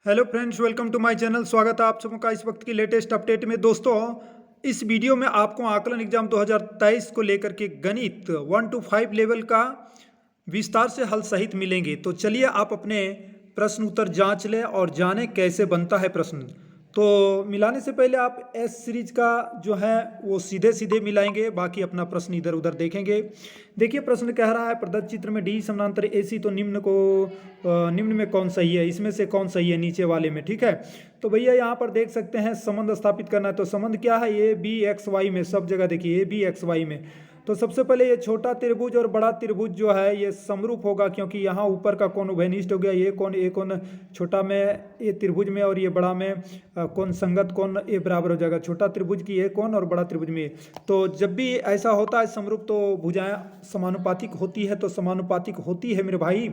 Hello friends, welcome to my channel. स्वागत है आप सबका का इस वक्त की लेटेस्ट अपडेट में। दोस्तों, इस वीडियो में आपको आकलन एग्जाम 2023 को लेकर के गणित 1 to 5 लेवल का विस्तार से हल सहित मिलेंगे। तो चलिए आप अपने प्रश्न उत्तर जांच लें और जानें कैसे बनता है प्रश्न। तो मिलाने से पहले आप एस सीरीज का जो है वो सीधे सीधे मिलाएंगे, बाकी अपना प्रश्न इधर उधर देखेंगे। देखिए प्रश्न कह रहा है प्रदत्त चित्र में डी समानांतर एसी, तो निम्न में कौन सही है, इसमें से कौन सही है नीचे वाले में। ठीक है, तो भैया यहाँ पर देख सकते हैं संबंध स्थापित करना है। तो संबंध क्या है, ए बी एक्स वाई में, सब जगह देखिए ए बी एक्स वाई में। तो सबसे पहले ये छोटा त्रिभुज और बड़ा त्रिभुज जो है ये समरूप होगा, क्योंकि यहाँ ऊपर का कोण उभयनिष्ठ हो गया। ये कोण छोटा में ये त्रिभुज में और ये बड़ा में कोण संगत कोण ये बराबर हो जाएगा। छोटा त्रिभुज की ये कोण और बड़ा त्रिभुज में। तो जब भी ऐसा होता है समरूप तो भुजाएं समानुपातिक होती है, तो समानुपातिक होती है मेरे भाई।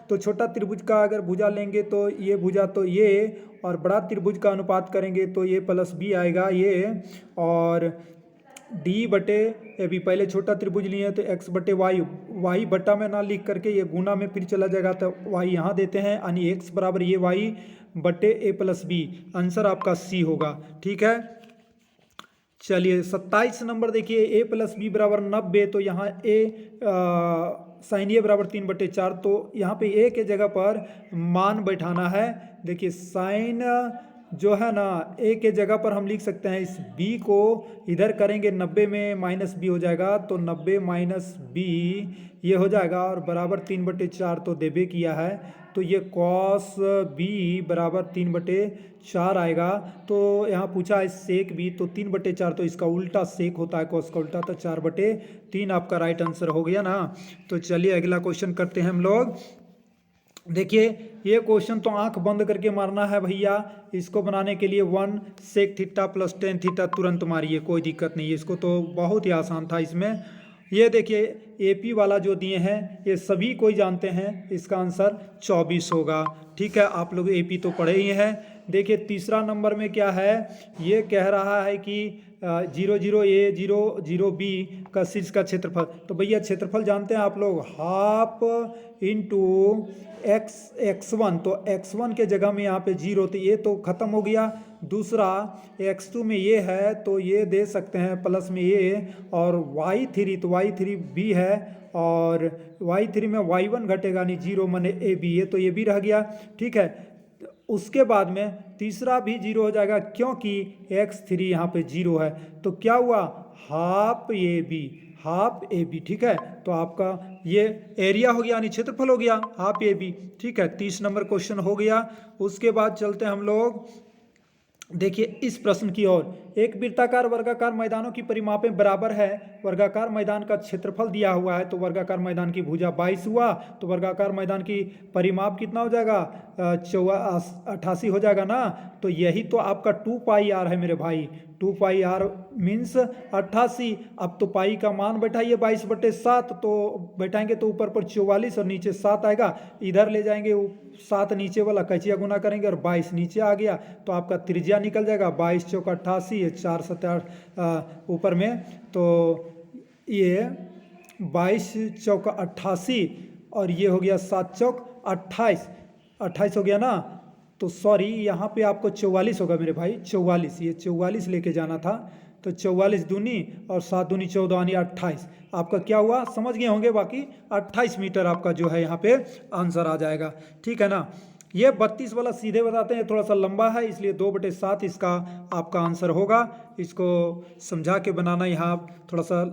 तो छोटा त्रिभुज का अगर भुजा लेंगे तो ये भुजा तो ये, और बड़ा त्रिभुज का अनुपात करेंगे तो ये प्लस बी आएगा ये, और डी बटे ए बी। पहले छोटा त्रिभुज लिए हैं तो एक्स बटे वाई, वाई बटा में ना लिख करके ये गुना में फिर चला जाएगा, तो वाई यहाँ देते हैं, यानी एक्स बराबर ये वाई बटे ए प्लस बी। आंसर आपका सी होगा। ठीक है, चलिए 27 नंबर देखिए, ए प्लस बी बराबर 90। तो यहाँ ए साइन ए बराबर 3/4। तो यहाँ पे ए के जगह पर मान बैठाना है। देखिए साइन जो है ना ए के जगह पर हम लिख सकते हैं, इस बी को इधर करेंगे 90 में माइनस बी हो जाएगा, तो 90 माइनस बी ये हो जाएगा, और बराबर 3/4 तो देबे किया है। तो ये कॉस बी बराबर 3/4 आएगा। तो यहाँ पूछा है सेक बी, तो 3/4 तो इसका उल्टा सेक होता है, कॉस का उल्टा, तो 4/3 आपका राइट आंसर हो गया ना। तो चलिए अगला क्वेश्चन करते हैं हम लोग। देखिए ये क्वेश्चन तो आंख बंद करके मारना है भैया। इसको बनाने के लिए 1 sec theta plus ten theta तुरंत मारिए, कोई दिक्कत नहीं है। इसको तो बहुत ही आसान था इसमें। ये देखिए एपी वाला जो दिए हैं ये सभी कोई जानते हैं, इसका आंसर 24 होगा। ठीक है, आप लोग एपी तो पढ़े ही हैं। देखिए तीसरा नंबर में क्या है, ये कह रहा है कि 0 ए 0 बी का शीर्ष का क्षेत्रफल। तो भैया क्षेत्रफल जानते हैं आप लोग, हाफ इंटू x1। तो x1 के जगह में यहाँ पे 0, तो ये तो ख़त्म हो गया। दूसरा x2 में ये है, तो ये दे सकते हैं प्लस में ये, और y3 तो y3 भी है, और y3 में y1 घटेगा नहीं, 0 माने ए बी, ये तो ये भी रह गया। ठीक है, उसके बाद में तीसरा भी 0 हो जाएगा, क्योंकि x3 यहाँ पे 0 है। तो क्या हुआ, half A B, half A B. ठीक है, तो आपका ये एरिया हो गया, यानी क्षेत्रफल हो गया हाफ ए बी। ठीक है, 30 नंबर क्वेश्चन हो गया। उसके बाद चलते हैं हम लोग, देखिए इस प्रश्न की ओर। एक वृत्ताकार वर्गाकार मैदानों की परिमापें बराबर है। वर्गाकार मैदान का क्षेत्रफल दिया हुआ है, तो वर्गाकार मैदान की भुजा 22 हुआ, तो वर्गाकार मैदान की परिमाप कितना हो जाएगा, 88 हो जाएगा ना। तो यही तो आपका 2πr है मेरे भाई, 2πr मीन्स 88। अब तो पाई का मान बैठाइए 22/7, तो बैठाएंगे तो ऊपर पर 44 और नीचे 7 आएगा। इधर ले जाएंगे 7 नीचे वाला, कैचिया गुना करेंगे और 22 नीचे आ गया, तो आपका त्रिज्या निकल जाएगा 22 चौक 88, 4 7 ऊपर में। तो ये 22 चौक 88 और ये हो गया 7 चौक 28 हो गया ना। तो सॉरी यहाँ पे आपको 44 होगा मेरे भाई, 44, ये 44 लेके जाना था। तो 44 दूनी और 7 दूनी 14 यानी 28। आपका क्या हुआ समझ गए होंगे, बाकी 28 मीटर आपका जो है यहाँ पे आंसर आ जाएगा। ठीक है ना। ये 32 वाला सीधे बताते हैं, थोड़ा सा लंबा है, इसलिए 2/7 इसका आपका आंसर होगा। इसको समझा के बनाना, यहाँ थोड़ा सा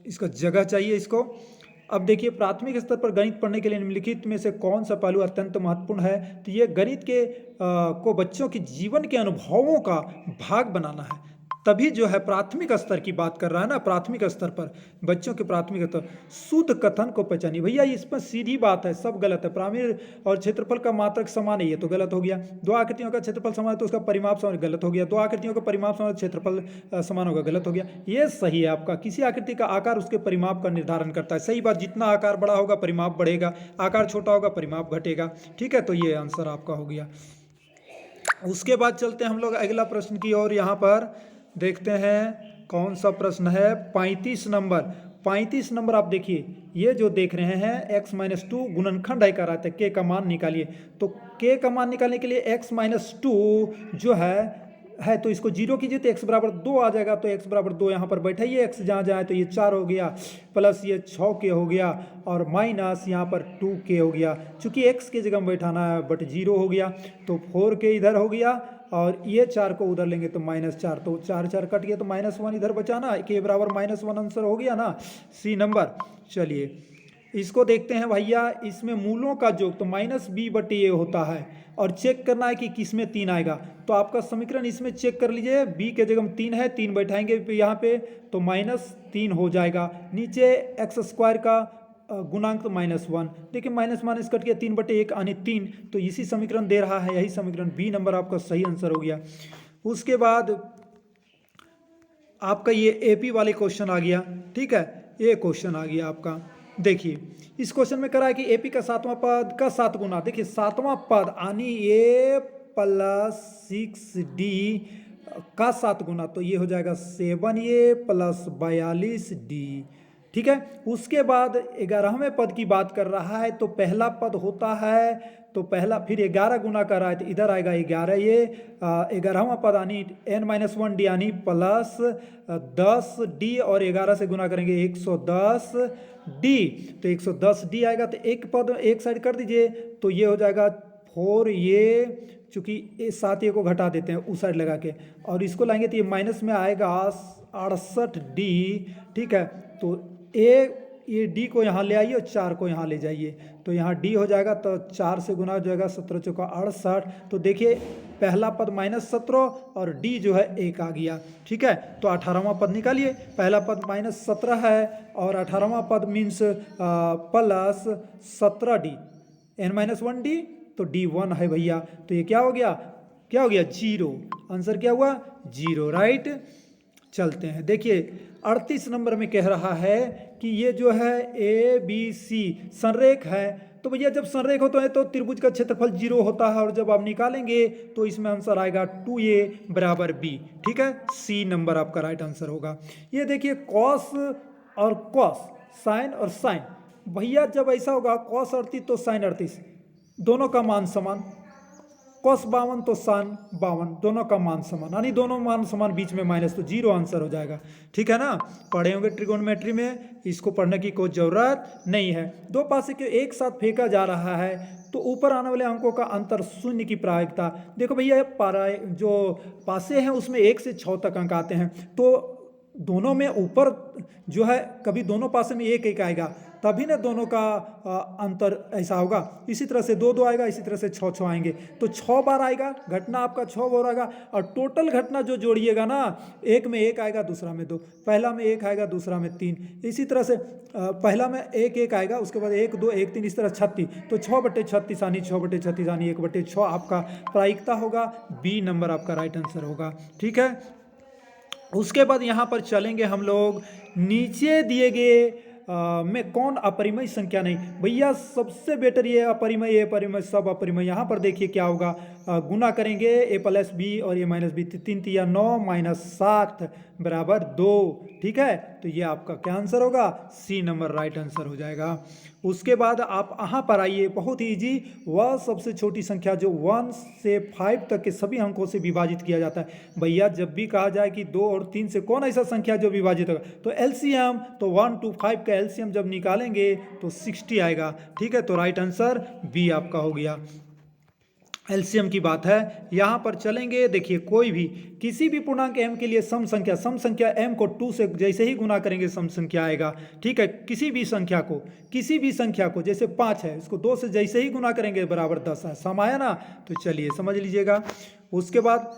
इसका जगह चाहिए इसको। अब देखिए प्राथमिक स्तर पर गणित पढ़ने के लिए निम्नलिखित में से कौन सा पहलू अत्यंत महत्वपूर्ण है। तो ये गणित के को बच्चों के जीवन के अनुभवों का भाग बनाना है, तभी जो है प्राथमिक स्तर की बात कर रहा है ना। प्राथमिक स्तर पर बच्चों के प्राथमिक स्तर शुद्ध कथन को पहचानिए। भैया इसमें सीधी बात है, सब गलत है। प्राथमिक और क्षेत्रफल का मात्रक समान है, ये तो गलत हो गया। दो आकृतियों का क्षेत्रफल समान है तो उसका परिमाप समान, गलत हो गया। दो आकृतियों का परिमाप समान क्षेत्रफल समान होगा, गलत हो गया। ये सही है आपका, किसी आकृति का आकार उसके परिमाप का निर्धारण करता है। सही बात, जितना आकार बड़ा होगा परिमाप बढ़ेगा, आकार छोटा होगा परिमाप घटेगा। ठीक है, तो ये आंसर आपका हो गया। उसके बाद चलते हैं हम लोग अगला प्रश्न की ओर। यहाँ पर देखते हैं कौन सा प्रश्न है, 35 नंबर। 35 नंबर आप देखिए, ये जो देख रहे हैं x माइनस टू गुणनखंड है कह रहा था, k का मान निकालिए। तो k का मान निकालने के लिए x माइनस टू जो है तो इसको जीरो कीजिए तो x बराबर 2 आ जाएगा। तो x बराबर 2 यहाँ पर बैठाइए, x जहाँ जाए तो ये 4 हो गया, प्लस ये 6k हो गया, और माइनस यहाँ पर 2k हो गया। चूंकि x की जगह में बैठाना है बट 0 हो गया, तो 4k इधर हो गया, और ये 4 को उधर लेंगे तो -4, तो 4 4 कट गया तो -1 इधर बचा ना, k बराबर -1 आंसर हो गया ना, सी नंबर। चलिए इसको देखते हैं भैया, इसमें मूलों का योग तो -b/a होता है, और चेक करना है कि किस में 3 आएगा। तो आपका समीकरण इसमें चेक कर लीजिए, b के जगह में 3 है, 3 बैठाएंगे यहाँ पे तो -3 हो जाएगा। नीचे x² का गुणांक तो -1, देखिए माइनस माइनस कट गया, 3/1 यानी 3, तो इसी समीकरण दे रहा है, यही समीकरण बी नंबर आपका सही आंसर हो गया। उसके बाद आपका ये एपी वाले क्वेश्चन आ गया, ठीक है, ये क्वेश्चन आ गया आपका। देखिए इस क्वेश्चन में करा है कि एपी का 7वां पद का 7 गुना, देखिए 7वां पद यानी a + 6d का 7 गुना, तो ये हो जाएगा 7a + 42d, ठीक है। उसके बाद 11वें पद की बात कर रहा है, तो पहला पद होता है तो पहला, फिर 11 गुना कर रहा है तो इधर आएगा 11, ये 11वां पद यानी n-1d यानी प्लस 10d, और 11 से गुना करेंगे 110d, तो 110d आएगा। तो एक पद एक साइड कर दीजिए तो ये हो जाएगा 4, ये चूँकि 7 ये को घटा देते हैं उस साइड लगा के, और इसको लाएंगे तो ये माइनस में आएगा 68d, ठीक है। तो ये d को यहाँ ले आइए और 4 को यहाँ ले जाइए, तो यहाँ d हो जाएगा, तो 4 से गुना हो जाएगा, 17 चौका 68। तो देखिए पहला पद -17 और d जो है 1 आ गया, ठीक है। तो 18वां पद निकालिए, पहला पद -17 है और 18वां पद मीन्स प्लस 17d, n-1d, तो d 1 है भैया, तो ये क्या हो गया, 0, आंसर क्या हुआ 0, राइट। चलते हैं, देखिए 38 नंबर में कह रहा है कि ये जो है ABC संरेख है, तो भैया जब संरेख होता है तो त्रिभुज का क्षेत्रफल 0 होता है, और जब आप निकालेंगे तो इसमें आंसर आएगा 2a = b, ठीक है, सी नंबर आपका राइट आंसर होगा। ये देखिए कॉस और कॉस, साइन और साइन, भैया जब ऐसा होगा कॉस 38 तो साइन 38, दोनों का मान समान, cos 52 तो sin 52, दोनों का मान समान, यानी दोनों मान समान, बीच में माइनस, तो 0 आंसर हो जाएगा, ठीक है ना। पढ़े होंगे ट्रिगोनोमेट्री में, इसको पढ़ने की कोई ज़रूरत नहीं है। दो पासे के एक साथ फेंका जा रहा है तो ऊपर आने वाले अंकों का अंतर शून्य की प्रायिकता, देखो भैया जो पासे हैं उसमें 1 से 6 तक अंक आते हैं, तो दोनों में ऊपर जो है कभी दोनों पासे में 1 1 आएगा, तभी ना दोनों का अंतर ऐसा होगा। इसी तरह से 2 2 आएगा, इसी तरह से 6 6 आएंगे, तो 6 बार आएगा घटना आपका 6 बार आएगा, और टोटल घटना जो जोड़िएगा ना, एक में 1 आएगा, दूसरा में 2, पहला में 1 आएगा, दूसरा में 3, इसी तरह से पहला में 1 1 आएगा, उसके बाद 1 2 1 3, इस तरह 36, तो 6/36 यानी 6/36 यानी 1/6 आपका प्रायिकता होगा, बी नंबर आपका राइट आंसर होगा, ठीक है। उसके बाद यहाँ पर चलेंगे हम लोग, नीचे दिए गए में कौन अपरिमेय संख्या नहीं, भैया सबसे बेटर ये अपरिमेय सब अपरिमेय। यहाँ पर देखिए क्या होगा, गुना करेंगे a + b और a - b, 3 3 9 -7 = 2, ठीक है। तो ये आपका क्या आंसर होगा, सी नंबर राइट आंसर हो जाएगा। उसके बाद आप यहाँ पर आइए, बहुत ही ईजी, वह सबसे छोटी संख्या जो 1 से 5 तक के सभी अंकों से विभाजित किया जाता है। भैया जब भी कहा जाए कि 2 और 3 से कौन ऐसा संख्या जो विभाजित होगा, तो एलसीएम, तो 1 to 5 का एलसीएम जब निकालेंगे तो 60 आएगा, ठीक है। तो राइट आंसर बी आपका हो गया, एलसीएम की बात है। यहाँ पर चलेंगे, देखिए कोई भी किसी भी पूर्णांक m के लिए सम संख्या m को 2 से जैसे ही गुना करेंगे सम संख्या आएगा, ठीक है। किसी भी संख्या को जैसे 5 है, इसको 2 से जैसे ही गुना करेंगे बराबर 10 है, सम आया ना, तो चलिए समझ लीजिएगा। उसके बाद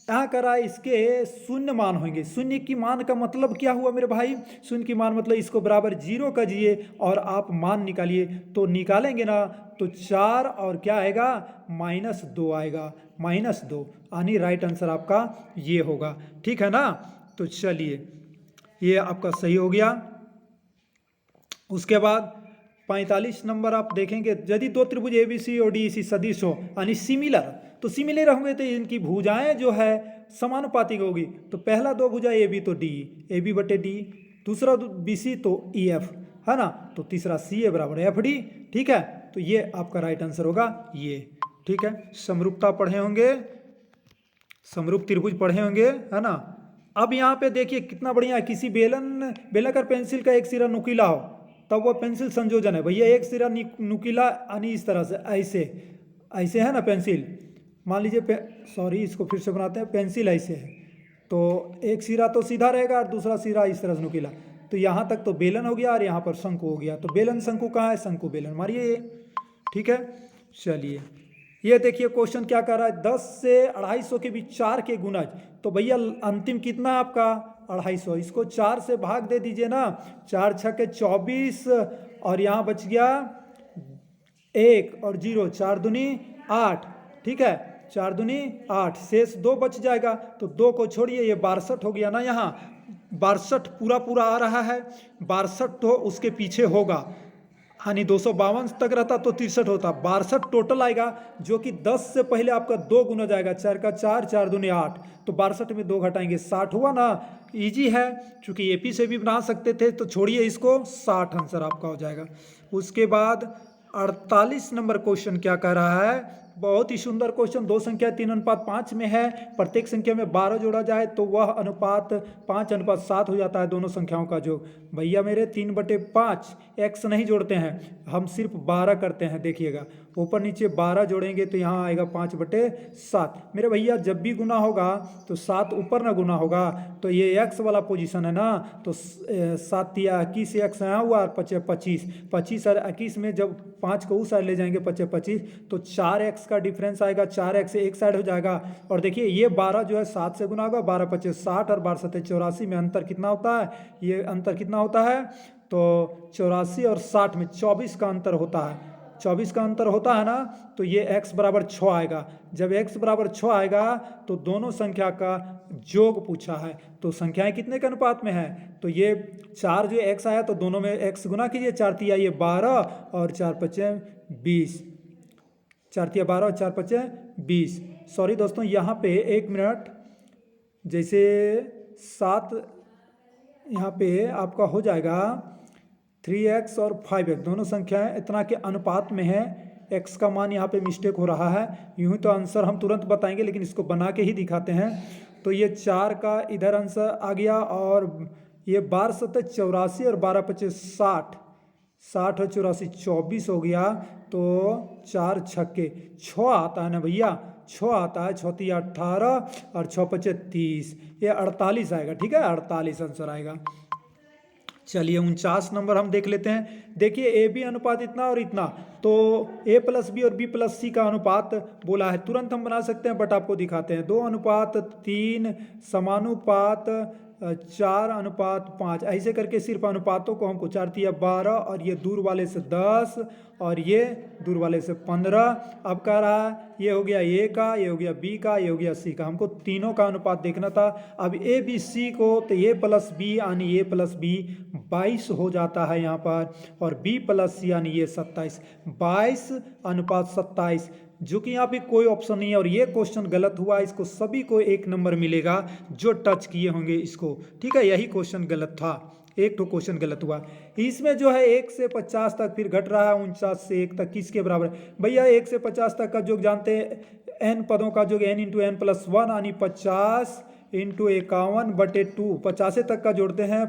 यहाँ करा, इसके शून्य मान होंगे। शून्य की मान का मतलब क्या हुआ मेरे भाई, शून्य की मान मतलब इसको बराबर 0 करिए और आप मान निकालिए, तो निकालेंगे ना तो 4 और क्या आएगा, -2 आएगा, -2 यानी राइट आंसर आपका ये होगा, ठीक है ना। तो चलिए ये आपका सही हो गया। उसके बाद 45 नंबर आप देखेंगे, यदि दो त्रिभुज ABC और DEC सदिश हो यानी सिमिलर, तो सिमिलर होंगे तो इनकी भुजाएं जो है समानुपातिक होगी। तो पहला 2 भुजा AB तो D, AB/D, दूसरा BC तो EF है ना, तो तीसरा CA बराबर FD। ठीक है, तो ये आपका राइट आंसर होगा ये। ठीक है, समरूपता पढ़े होंगे, समरूप त्रिभुज पढ़े होंगे, है ना। अब यहाँ पे देखिए कितना बढ़िया है, किसी बेलनाकार पेंसिल का एक सिरा नुकीला हो तब वह पेंसिल संयोजन है। भैया एक सिरा नुकीला यानी इस तरह से, ऐसे ऐसे है ना पेंसिल, मान लीजिए सॉरी इसको फिर से बनाते हैं, पेंसिल ऐसे है तो एक सिरा तो सीधा रहेगा और दूसरा सिरा इस तरह से नुकीला, तो यहाँ तक तो बेलन हो गया और यहाँ पर शंकु हो गया। तो बेलन शंकु कहाँ है, शंकु बेलन मारिए ये। ठीक है, चलिए ये देखिए क्वेश्चन क्या कर रहा है, 10 से 250 के बीच 4 के गुणज। तो भैया अंतिम कितना आपका 250, इसको 4 से भाग दे दीजिए ना, 4 छक्के 24 और यहाँ बच गया 1 और 0, 4 दूनी 8। ठीक है, 4 दूनी 8, शेष 2 बच जाएगा, तो 2 को छोड़िए, ये 62 हो गया ना। यहाँ 62 पूरा पूरा आ रहा है, 62 तो उसके पीछे होगा, यानी 252 तक रहता तो 63 होता, 62 टोटल आएगा, जो कि 10 से पहले आपका 2 गुना जाएगा, 4 का 4, 4 दूनी 8, तो 62 में 2 घटाएंगे 60 हुआ ना। इजी है, चूंकि AP से भी बना सकते थे, तो छोड़िए इसको, 60 आंसर आपका हो जाएगा। उसके बाद 48 नंबर क्वेश्चन क्या कह रहा है, बहुत ही सुंदर क्वेश्चन, 2 संख्या 3:5 में है, प्रत्येक संख्या में 12 जोड़ा जाए तो वह अनुपात 5:7 हो जाता है, दोनों संख्याओं का जो। भैया मेरे 3/5 x नहीं जोड़ते हैं, हम सिर्फ 12 करते हैं। देखिएगा ऊपर नीचे 12 जोड़ेंगे तो यहाँ आएगा 5/7। मेरे भैया जब भी गुना होगा तो 7 ऊपर ना गुना होगा, तो ये x वाला पोजीशन है ना, तो 7 या 21 x यहाँ हुआ और 25 25 और 21 में जब 5 को उस साइड ले जाएंगे 25 तो 4x का डिफरेंस आएगा, 4x एक साइड हो जाएगा। और देखिए ये 12 जो है 7 से गुना होगा, 12 25 60 और 12 7 84 में अंतर कितना होता है, ये अंतर कितना होता है, तो 84 और 60 में 24 का अंतर होता है, 24 का अंतर होता है ना, तो ये x बराबर 6 आएगा। जब x बराबर 6 आएगा तो दोनों संख्या का योग पूछा है, तो संख्याएं कितने के अनुपात में है, तो ये 4 जो x आया तो दोनों में x गुना कीजिए, 4 तिया ये 12 और 4 पचे 20, 4 तिया 12 और 4 पचे 20। सॉरी दोस्तों, यहाँ पे 1 मिनट, जैसे 7 यहाँ पे आपका हो जाएगा 3x और 5x, दोनों संख्याएं इतना के अनुपात में है, x का मान यहाँ पे मिस्टेक हो रहा है। यूँ ही तो आंसर हम तुरंत बताएंगे, लेकिन इसको बना के ही दिखाते हैं। तो ये 4 का इधर आंसर आ गया, और ये 12 7 84 और 12 25 60, 60 और 84 24 हो गया, तो 4 छक्के 6 आता है ना भैया, 6 आता है, 6 तिया 18 और 6 पचे 30, ये 48 आएगा। ठीक है, 48 आंसर आएगा। चलिए 49 नंबर हम देख लेते हैं। देखिए AB अनुपात इतना और इतना, तो A+B और B+C का अनुपात बोला है, तुरंत हम बना सकते हैं बट आपको दिखाते हैं। 2:3 समानुपात 4:5, ऐसे करके सिर्फ अनुपातों को हमको 4 तिया 12 और ये दूर वाले से 10 और ये दूर वाले से 15। अब कह रहा है ये हो गया A का, ये हो गया B का, ये हो गया C का, हमको तीनों का अनुपात देखना था। अब ABC को तो A+B यानी A+B 22 हो जाता है यहाँ पर, और B+C यानी ये 27, 22:27, जो कि यहाँ पे कोई ऑप्शन नहीं है, और ये क्वेश्चन गलत हुआ, इसको सभी को 1 नंबर मिलेगा जो टच किए होंगे इसको। ठीक है, यही क्वेश्चन गलत था, एक तो क्वेश्चन गलत हुआ। इसमें जो है 1 से 50 तक फिर घट रहा है, 49 से 1 तक किसके बराबर, भैया 1 से 50 तक का योग जानते हैं, n पदों का योग n × n+1 यानी 50 × 51/2, 50 तक का जोड़ते हैं,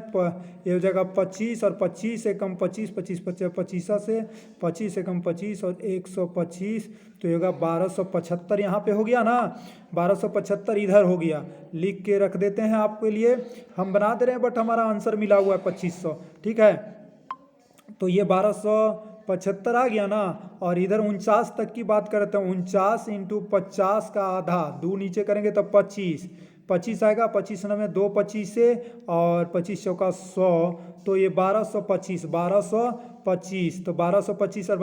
ये हो जाएगा 25 और 25 से कम 25, 25 25 25 से 25 से कम 25 और 125, तो ये होगा 1275 यहाँ पे हो गया ना, 1275 इधर हो गया, लिख के रख देते हैं आपके लिए, हम बना दे रहे हैं बट हमारा आंसर मिला हुआ है 2500। ठीक है, तो ये 1275 आ गया ना, और इधर 49 तक की बात करते हैं, 49 × 50 का आधा, 2 नीचे करेंगे तो 25 आएगा, 25 में 2 25 से और 25 चौका 100, तो ये 1225, तो 1225 और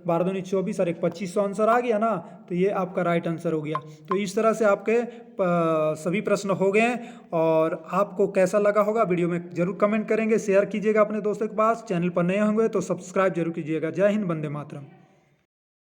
12 दूनी 24 और एक 2500 आंसर आ गया ना, तो ये आपका राइट आंसर हो गया। तो इस तरह से आपके सभी प्रश्न हो गए, और आपको कैसा लगा होगा वीडियो में जरूर कमेंट करेंगे, शेयर कीजिएगा अपने दोस्तों के पास, चैनल पर नए होंगे तो सब्सक्राइब जरूर कीजिएगा। जय हिंद, वंदे मातरम।